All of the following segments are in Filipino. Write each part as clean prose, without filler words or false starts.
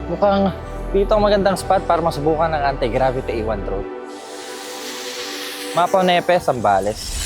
Mukhang dito ang magandang spot para masubukan ng anti-gravity A1 drone. Mapaw Nepe, Zambales.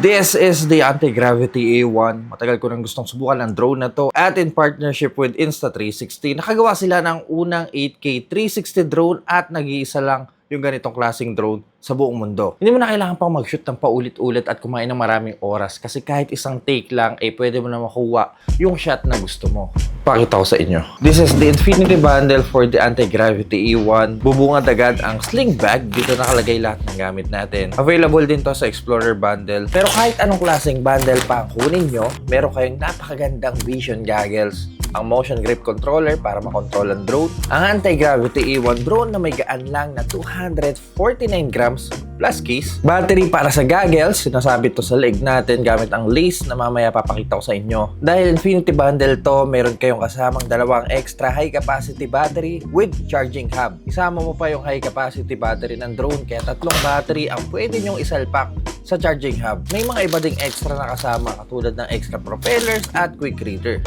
This is the Anti-Gravity A1. Matagal ko nang gustong subukan ang drone na to. At in partnership with Insta360, nakagawa sila ng unang 8K 360 drone at nag-iisa lang yung ganitong klaseng drone sa buong mundo. Hindi mo na kailangan pang mag-shoot ng paulit-ulit at kumain ng maraming oras kasi kahit isang take lang, pwede mo na makuha yung shot na gusto mo. Pakita ko sa inyo. This is the Infinity Bundle for the Anti-Gravity E1. Bubungad agad ang sling bag. Dito nakalagay lahat ng gamit natin. Available din to sa Explorer Bundle. Pero kahit anong klaseng bundle pa ang kunin nyo, meron kayong napakagandang vision goggles, ang motion grip controller para makontrol ang drone, ang Anti-Gravity E1 drone na may gaan lang na 249 grams plus case, battery para sa goggles, sinasabit to sa leg natin gamit ang lace na mamaya papakita ko sa inyo. Dahil Infinity Bundle to, meron kayong kasamang dalawang extra high capacity battery with charging hub. Isama mo pa yung high capacity battery ng drone kaya tatlong battery ang pwede nyong isalpak sa charging hub. May mga iba ding extra na kasama katulad ng extra propellers at quick reader.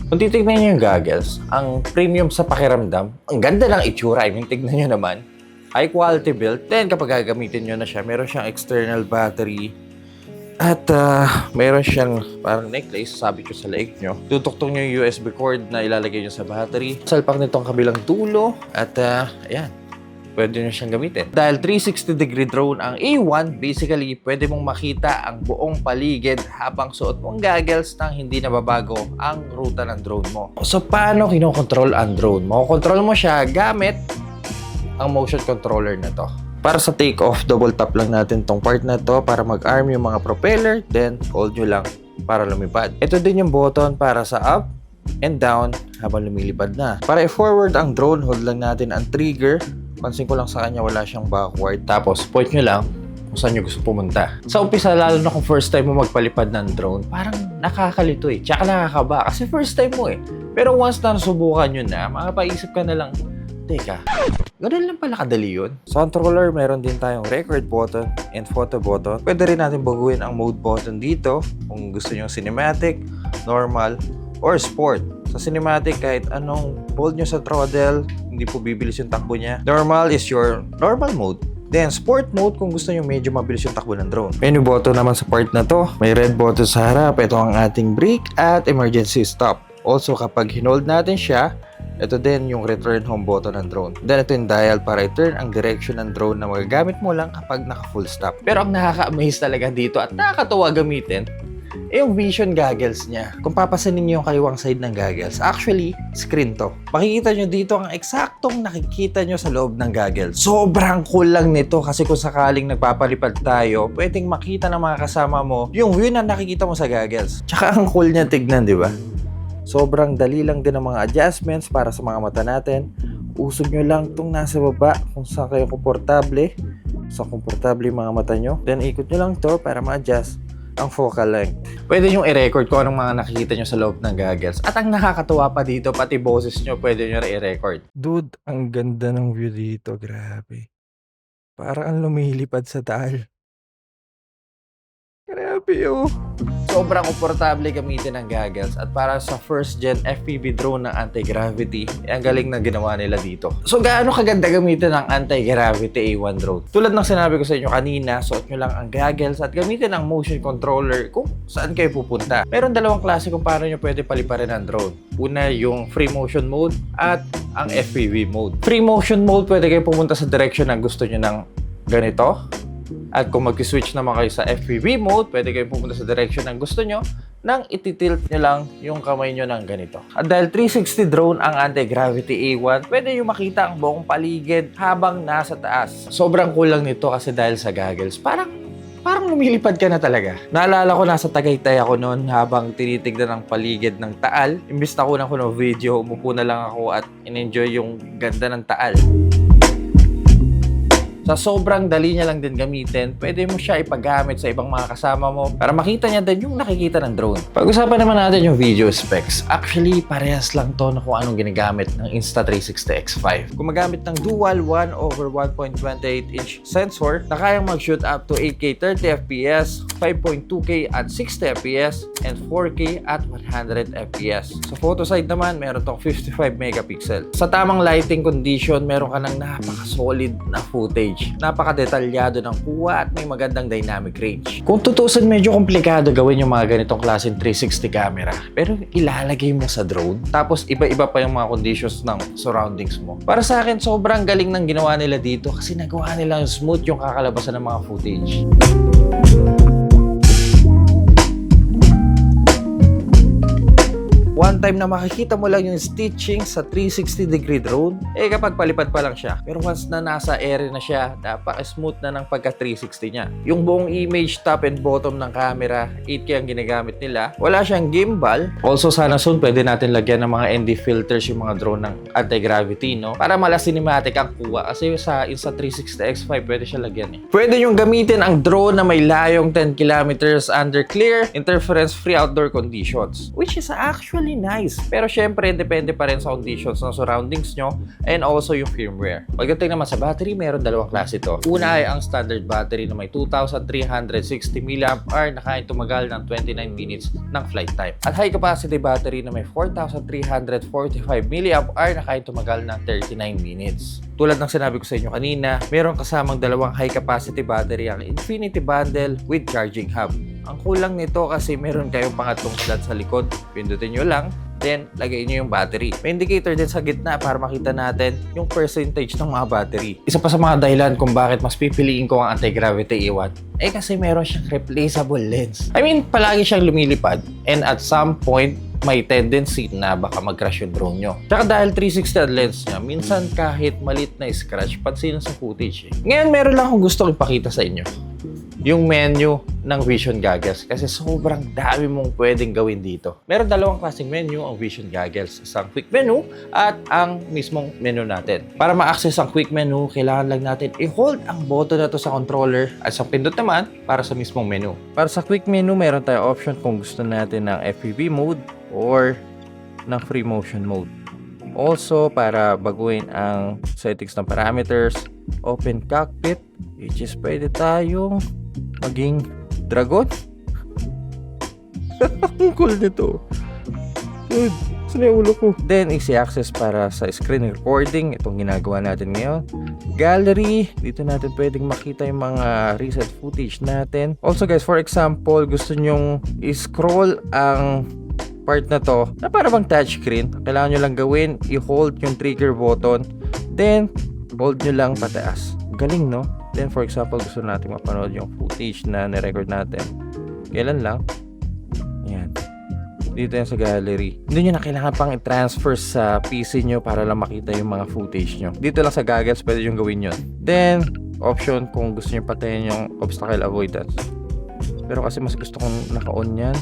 Kung titignan nyo yung goggles, ang premium sa pakiramdam, ang ganda ng itsura. Tignan nyo naman. High quality build. Then kapag gagamitin nyo na siya, meron siyang external battery. At meron siyang parang necklace, sabit nyo sa leeg nyo. Tutuktong nyo yung USB cord na ilalagay nyo sa battery. Salpak nitong kabilang dulo. At ayan, pwede nyo siyang gamitin. Dahil 360-degree drone ang A1, basically, pwede mong makita ang buong paligid habang suot mong goggles nang hindi nababago ang ruta ng drone mo. So, paano kinokontrol ang drone mo? Control mo siya gamit ang motion controller na to. Para sa take-off, double tap lang natin tong part na to para mag-arm yung mga propeller, then hold nyo lang para lumipad. Ito din yung button para sa up and down habang lumilipad na. Para i-forward ang drone, hold lang natin ang trigger. Pansin ko lang sa kanya wala siyang backward. Tapos point nyo lang kung saan nyo gusto pumunta. Sa umpisa, lalo na kung first time mo magpalipad ng drone, parang nakakalito Tsaka nakakaba kasi first time mo Pero once na nasubukan nyo na, makapaisip ka na lang, teka, ganun lang pala kadali yun. Sa controller, meron din tayong record button and photo button. Pwede rin natin baguhin ang mode button dito kung gusto nyo cinematic, normal, or sport. Sa cinematic, kahit anong hold nyo sa throttle, hindi po bibilis yung takbo niya. Normal is your normal mode. Then, sport mode kung gusto nyo medyo mabilis yung takbo ng drone. Menu button naman sa part na to. May red button sa harap. Ito ang ating brake at emergency stop. Also, kapag hinold natin siya, ito din yung return home button ng drone. Then ito yung dial para i-turn ang direction ng drone na magagamit mo lang kapag naka-full stop. Pero ang nakaka-amaze talaga dito at nakakatuwa gamitin, yung vision goggles niya. Kung papasanin niyo yung kaliwang side ng goggles, actually, screen to. Makikita nyo dito ang eksaktong nakikita nyo sa loob ng goggles. Sobrang cool lang nito kasi kung sakaling nagpapalipad tayo, pwedeng makita ng mga kasama mo yung view na nakikita mo sa goggles. Tsaka ang cool niya tignan, di ba? Sobrang dali lang din ang mga adjustments para sa mga mata natin. Usog nyo lang itong nasa baba kung saan kayo komportable. Sa komportable yung mga mata nyo. Then ikot nyo lang to para ma-adjust ang focal length. Pwede nyo i-record kung anong mga nakikita nyo sa loob ng goggles. At ang nakakatuwa pa dito, pati boses nyo pwede nyo i-record. Dude, ang ganda ng view dito. Grabe. Parang ang lumilipad sa taal. Grabe Sobrang komportable gamitin ang goggles at para sa first gen FPV drone ng anti-gravity, ang galing na ginawa nila dito. So gaano kaganda gamitin ang anti-gravity A1 drone? Tulad ng sinabi ko sa inyo kanina, suot nyo lang ang goggles at gamitin ang motion controller kung saan kayo pupunta. Meron dalawang klase kung paano nyo pwede paliparin ang drone. Una, yung free motion mode at ang FPV mode. Free motion mode, pwede kayo pumunta sa direction na gusto nyo ng ganito. At kung mag-switch naman kayo sa FPV mode, pwede kayo pumunta sa direction ng gusto nyo nang ititilt nyo lang yung kamay nyo ng ganito. At dahil 360 drone ang anti-gravity A1, pwede nyo makita ang buong paligid habang nasa taas. Sobrang cool lang nito kasi dahil sa goggles, parang parang lumilipad ka na talaga. Naalala ko nasa Tagaytay ako noon habang tinitignan ang paligid ng Taal. Imbis na kunan ko ng video, umupo na lang ako at in-enjoy yung ganda ng Taal. Sa sobrang dali niya lang din gamitin, pwede mo siya ipagamit sa ibang mga kasama mo para makita niya din yung nakikita ng drone. Pag-usapan naman natin yung video specs. Actually, parehas lang to na kung anong ginagamit ng Insta360 X5. Kung magamit ng dual 1/1.28-inch sensor na kayang mag-shoot up to 8K 30fps, 5.2K at 60fps, and 4K at 100fps. Sa photo side naman, meron tong 55 megapixel. Sa tamang lighting condition, meron ka ng napaka-solid na footage. Napaka-detalyado ng kuha at may magandang dynamic range. Kung tutusin, medyo komplikado gawin yung mga ganitong klaseng 360 camera. Pero ilalagay mo sa drone, tapos iba-iba pa yung mga conditions ng surroundings mo. Para sa akin, sobrang galing ng ginawa nila dito kasi nagawa nila smooth yung kakalabasan ng mga footage. One time na makikita mo lang yung stitching sa 360-degree drone, kapag palipad pa lang siya. Pero once na nasa area na siya, napaka-smooth na ng pagka-360 niya. Yung buong image top and bottom ng camera, 8K ang ginagamit nila. Wala siyang gimbal. Also, sana soon pwede natin lagyan ng mga ND filters yung mga drone ng anti-gravity, no? Para mala cinematic ang kuha. Kasi sa Insta360 X5, pwede siya lagyan eh. Pwede yung gamitin ang drone na may layong 10 kilometers under clear, interference-free outdoor conditions. Which is actually nice. Pero syempre, depende pa rin sa conditions ng surroundings nyo and also yung firmware. Pagdating naman sa battery, meron dalawang klase ito. Una ay ang standard battery na may 2,360 mAh na kayang tumagal ng 29 minutes ng flight time. At high capacity battery na may 4,345 mAh na kayang tumagal ng 39 minutes. Tulad ng sinabi ko sa inyo kanina, meron kasamang dalawang high capacity battery ang Infinity Bundle with charging hub. Ang kulang nito kasi meron kayong pangatlong slot sa likod. Pindutin nyo lang, then lagay nyo yung battery. May indicator din sa gitna para makita natin yung percentage ng mga battery. Isa pa sa mga dahilan kung bakit mas pipiliin ko ang anti-gravity E1 kasi meron siyang replaceable lens. I mean, palagi siyang lumilipad and at some point, may tendency na baka mag-crash yung drone nyo. Tsaka dahil 360 ang lens niya, minsan kahit malit na scratch, pansin sa footage eh. Ngayon, meron lang akong gustong ipakita sa inyo. Yung menu ng Vision Goggles kasi sobrang dami mong pwedeng gawin dito. Meron dalawang klaseng menu ang Vision Goggles. Isang quick menu at ang mismong menu natin. Para ma-access ang quick menu, kailangan lang natin i-hold ang button na to sa controller at sa pindot naman para sa mismong menu. Para sa quick menu, meron tayong option kung gusto natin ng FPV mode or ng free motion mode. Also, para baguhin ang settings ng parameters, open cockpit, which is pwede tayong maging dragon. Ang cool nito. Dude, saan yung ulo ko? Then, easy access para sa screen recording. Itong ginagawa natin ngayon. Gallery. Dito natin pwedeng makita yung mga recent footage natin. Also guys, for example, gusto nyong i-scroll ang part na to na para bang touchscreen. Kailangan nyo lang gawin, i-hold yung trigger button. Then, hold nyo lang pataas. Galing, no? Then, for example, gusto natin mapanood yung footage na nirecord natin. Kailan lang? Ayan. Dito yan sa gallery. Hindi nyo na kailangan pang i-transfer sa PC nyo para lang makita yung mga footage nyo. Dito lang sa goggles, pwede yung gawin yun. Then, option kung gusto nyo patayin yung obstacle avoidance. Pero kasi mas gusto kong naka-on yan.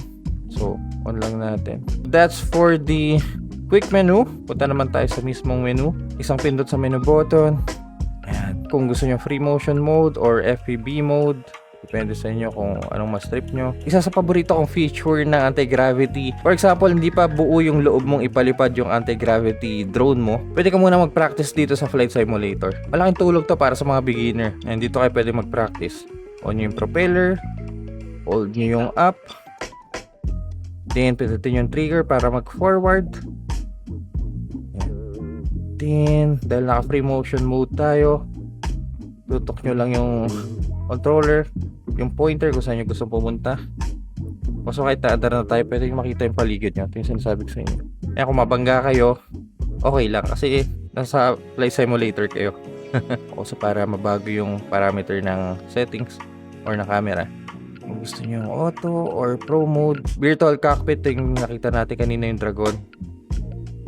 So, on lang natin. That's for the quick menu. Punta naman tayo sa mismong menu. Isang pindot sa menu button. Ayan. Kung gusto nyo free motion mode or FPV mode, depende sa inyo kung anong mas trip nyo. Isa sa paborito kong feature ng anti-gravity. For example, hindi pa buo yung loob mong ipalipad yung anti-gravity drone mo. Pwede ka muna mag-practice dito sa flight simulator. Malaking tulong to para sa mga beginner. And dito kayo pwede mag-practice. On yung propeller. Hold nyo yung up. Then, pindutin yung trigger para mag-forward. Then, dahil naka-free motion mode tayo, tutok nyo lang yung controller, yung pointer kung saan nyo gusto pumunta. So, kahit taadar na tayo, pwede yung makita yung paligid nyo. Ito yung sinasabi ko sa inyo. Kaya kung mabangga kayo, okay lang. Kasi, nasa flight simulator kayo. Also, para mabago yung parameter ng settings or na camera. Kung gusto nyo yung auto or pro mode, virtual cockpit, yung nakita natin kanina yung dragon.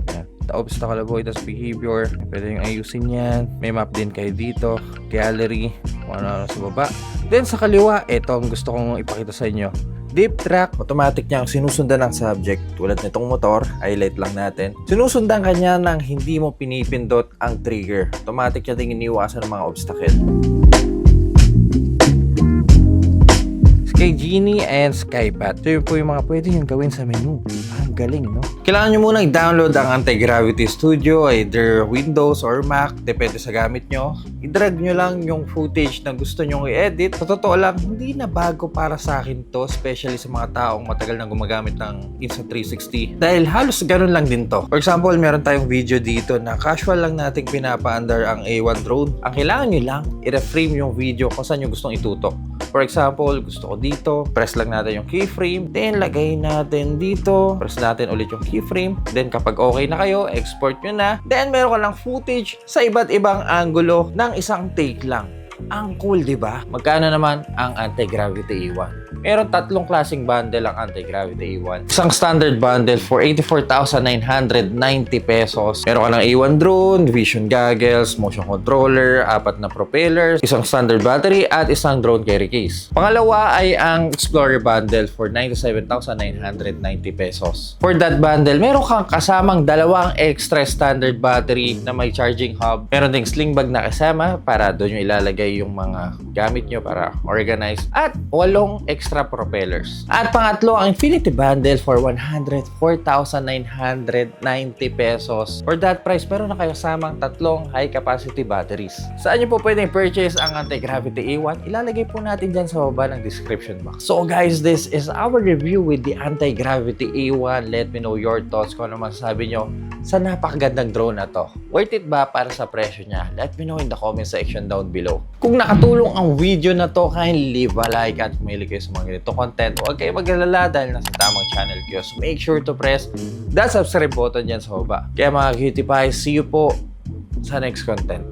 Ayan. the obstacle avoidance behavior. Pwede yung ayusin yan. May map din kayo dito. Gallery. Kung ano sa baba. Then sa kaliwa, ito ang gusto kong ipakita sa inyo. Deep track, automatic niya ang sinusundan ng subject. Tulad nitong motor, highlight lang natin. Sinusundan kanya nang hindi mo pinipindot ang trigger. Automatic niya din iniwasan ng mga obstacle. Sky Genie and Skypath. So yun po yung mga pwede yung gawin sa menu. Ang galing, no? Kailangan nyo munang i-download ang Anti-Gravity Studio, either Windows or Mac, depende sa gamit nyo. I-drag nyo lang yung footage na gusto nyo i-edit. Sa totoo lang, hindi na bago para sa akin to, especially sa mga taong matagal na gumagamit ng Insta360. Dahil halos ganun lang din to. For example, meron tayong video dito na casual lang nating pinapa-under ang A1 drone. Ang kailangan nyo lang, i-reframe yung video kung saan nyo gustong itutok. For example, gusto ko dito, press lang natin yung keyframe, then lagay natin dito, press natin ulit yung keyframe, then kapag okay na kayo, export nyo na, then meron ka lang footage sa iba't ibang angulo ng isang take lang. Ang cool, di ba? Magkano naman ang Anti-Gravity A1? Meron tatlong klaseng bundle ang Anti-Gravity A1. Isang standard bundle for 84,990 pesos. Meron ka ng A1 drone, vision goggles, motion controller, 4 na propellers, isang standard battery, at isang drone carry case. Pangalawa ay ang Explorer bundle for 97,990 pesos. For that bundle, meron kang kasamang dalawang extra standard battery na may charging hub. Meron ding sling bag na kasama para doon yung ilalagay yung mga gamit nyo para organize, at 8 extra propellers. At pangatlo, ang Infinity Bundle for 104,990 pesos. For that price, meron na kayo samang tatlong high capacity batteries. Saan nyo po pwedeng purchase ang Anti-Gravity A1? Ilalagay po natin dyan sa baba ng description box. So guys, this is our review with the Anti-Gravity A1. Let me know your thoughts kung ano masasabi nyo sa napakagandang drone na to. Worth it ba para sa presyo niya? Let me know in the comment section down below. Kung nakatulong ang video na to, kindly leave a like at mahilig kayo sa mga ganito content. Huwag kayo mag-alala dahil nasa tamang channel kayo. So make sure to press that subscribe button dyan sa baba. Kaya mga cutie pies, see you po sa next content.